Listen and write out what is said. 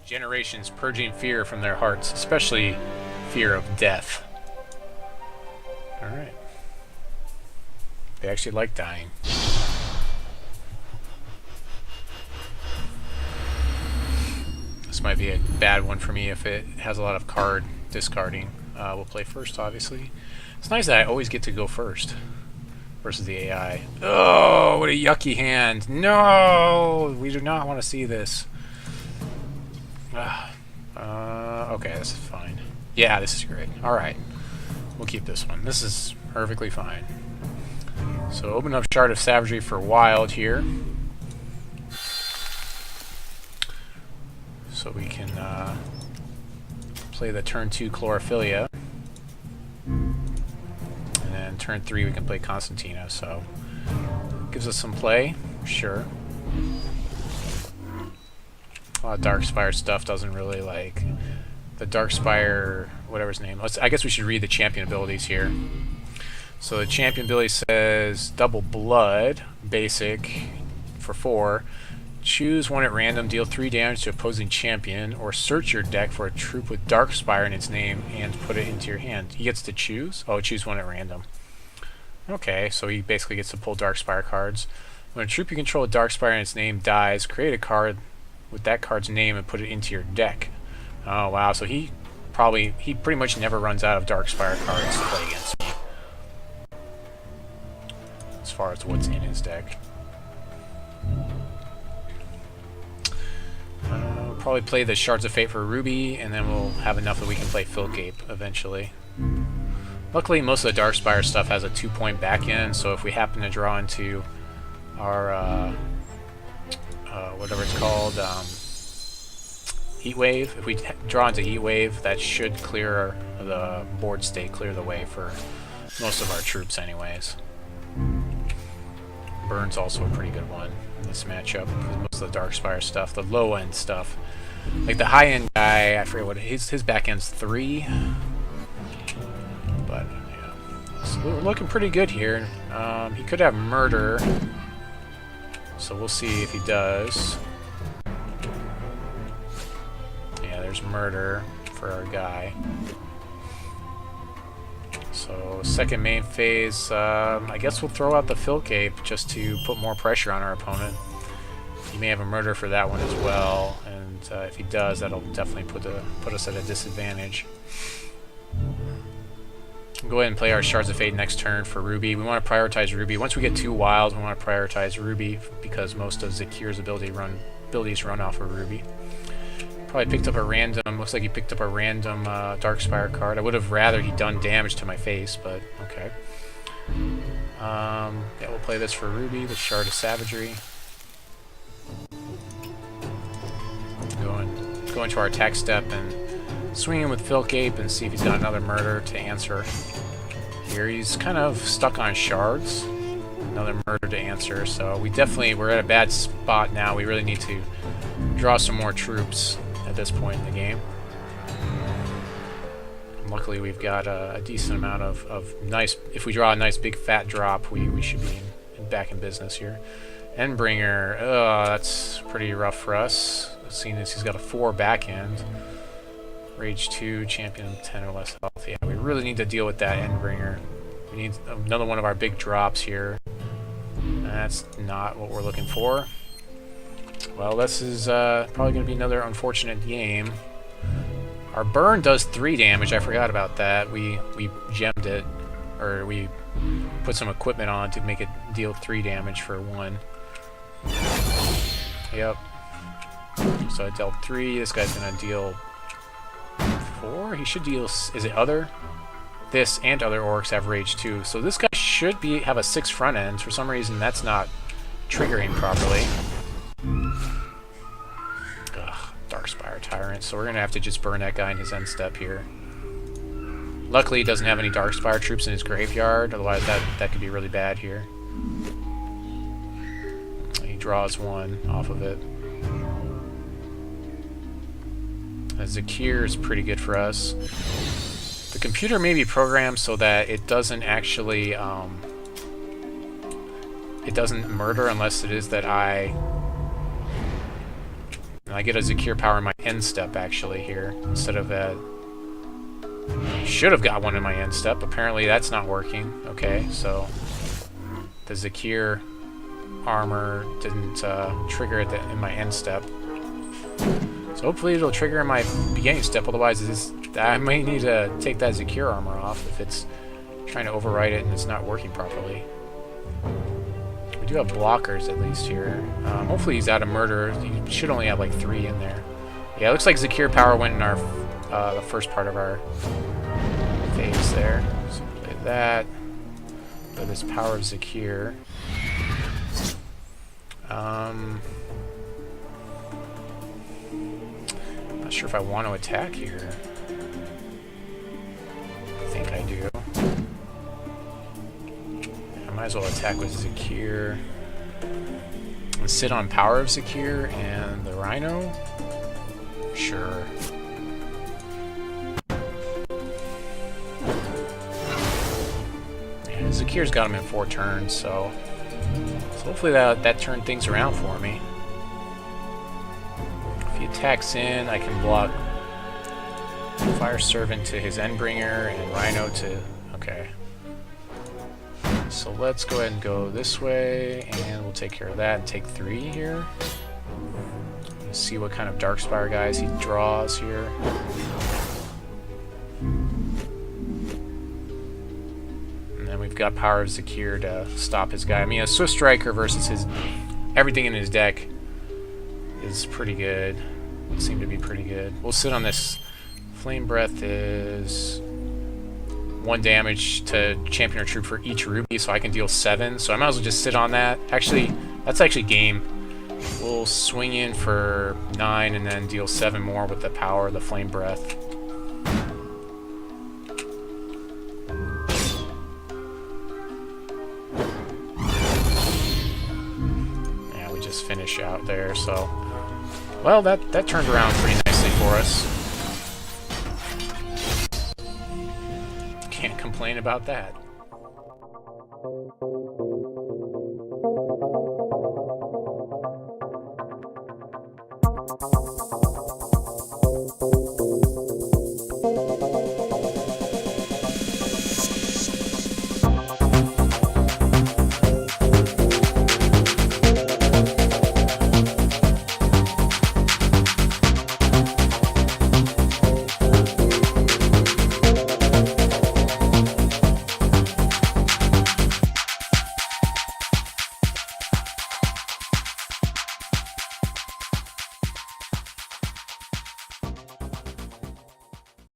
Generations purging fear from their hearts, especially fear of death. Alright. They actually like dying. This might be a bad one for me if it has a lot of card discarding. We'll play first, obviously. It's nice that I always get to go first versus the AI. Oh, what a yucky hand. No! We do not want to see this. Okay, this is fine. Yeah, this is great. Alright. We'll keep this one. This is perfectly fine. So open up Shard of Savagery for Wild here. So we can play the turn 2 Chlorophilia. And then turn 3 we can play Constantina, so gives us some play, sure. A lot of Darkspire stuff doesn't really like the Darkspire, whatever his name. I guess we should read the champion abilities here. So the champion ability says Double Blood, basic, for 4. Choose one at random, deal 3 damage to opposing champion, or search your deck for a troop with Darkspire in its name and put it into your hand. He gets to choose? Oh, choose one at random. Okay, so he basically gets to pull Darkspire cards. When a troop you control with Darkspire in its name dies, create a card with that card's name and put it into your deck. Oh wow, so he pretty much never runs out of Darkspire cards to play against me. As far as what's in his deck. We'll probably play the Shards of Fate for Ruby, and then we'll have enough that we can play Filtgape eventually. Luckily, most of the Darkspire stuff has a 2-point back end, so if we happen to draw into our whatever it's called, Heatwave, if we draw into Heatwave, that should clear the board state, clear the way for most of our troops anyways. Burn's also a pretty good one in this matchup, because most of the Darkspire stuff, the low-end stuff, like the high-end guy, I forget what, his back end's 3, but yeah. So we're looking pretty good here. He could have Murder, so we'll see if he does. Yeah, there's Murder for our guy. So second main phase, I guess we'll throw out the Filtgape just to put more pressure on our opponent. He may have a Murder for that one as well, and if he does, that'll definitely put us at a disadvantage. We'll go ahead and play our Shards of Fate next turn for Ruby. We want to prioritize Ruby. Once we get 2 wilds, we want to prioritize Ruby because most of Zakir's abilities run off of Ruby. Probably picked up a random, looks like he picked up a random Darkspire card. I would have rather he done damage to my face, but okay. Yeah, we'll play this for Ruby, the Shard of Savagery. Go into our attack step and swing him with Filtgape and see if he's got another Murder to answer. Here he's kind of stuck on Shards. Another Murder to answer, so we're at a bad spot now. We really need to draw some more troops at this point in the game. Luckily we've got a decent amount of nice, if we draw a nice big fat drop, we should be back in business here. Endbringer, that's pretty rough for us, seeing as he's got a 4 back end. Rage 2, champion 10 or less health. Yeah, we really need to deal with that Endbringer. We need another one of our big drops here. That's not what we're looking for. Well, this is probably going to be another unfortunate game. Our burn does 3 damage. I forgot about that. We gemmed it, or we put some equipment on to make it deal 3 damage for 1. Yep. So I dealt 3. This guy's going to deal 4. He should deal. Is it other? This and other orcs have rage 2. So this guy should have a 6 front end. For some reason, that's not triggering properly. Ugh, Darkspire Tyrant. So we're going to have to just burn that guy in his end step here. Luckily, he doesn't have any Darkspire troops in his graveyard. Otherwise, that could be really bad here. He draws 1 off of it. Zakir is pretty good for us. The computer may be programmed so that it doesn't actually, it doesn't murder unless it is that I... No, And I get a Zakir power in my end step, actually, here, instead of a... Should have got one in my end step. Apparently that's not working. Okay, so the Zakir armor didn't trigger it in my end step. So hopefully it'll trigger in my beginning step, otherwise I may need to take that Zakir armor off if it's trying to override it and it's not working properly. We do have blockers at least here. Hopefully he's out of murder. He should only have like 3 in there. Yeah, it looks like Zakir power went in our the first part of our phase there. So play that. Play this power of Zakir. Not sure if I want to attack here. I think I do. I might as well attack with Zakir. And sit on power of Zakir and the Rhino? Sure. Yeah, Zakir's got him in 4 turns, so hopefully that turned things around for me. If he attacks in, I can block Fire Servant to his Endbringer and Rhino to... Okay. So let's go ahead and go this way, and we'll take care of that and take 3 here. Let's see what kind of Darkspire guys he draws here. And then we've got Power of Zakir to stop his guy. I mean, a Swift Striker versus his everything in his deck is pretty good. Would seem to be pretty good. We'll sit on this. Flame Breath is 1 damage to champion or troop for each ruby, so I can deal 7. So I might as well just sit on that. Actually, that's actually game. We'll swing in for 9 and then deal 7 more with the power of the Flame Breath. Yeah, we just finish out there, so... Well, that turned around pretty nicely for us. Can't complain about that.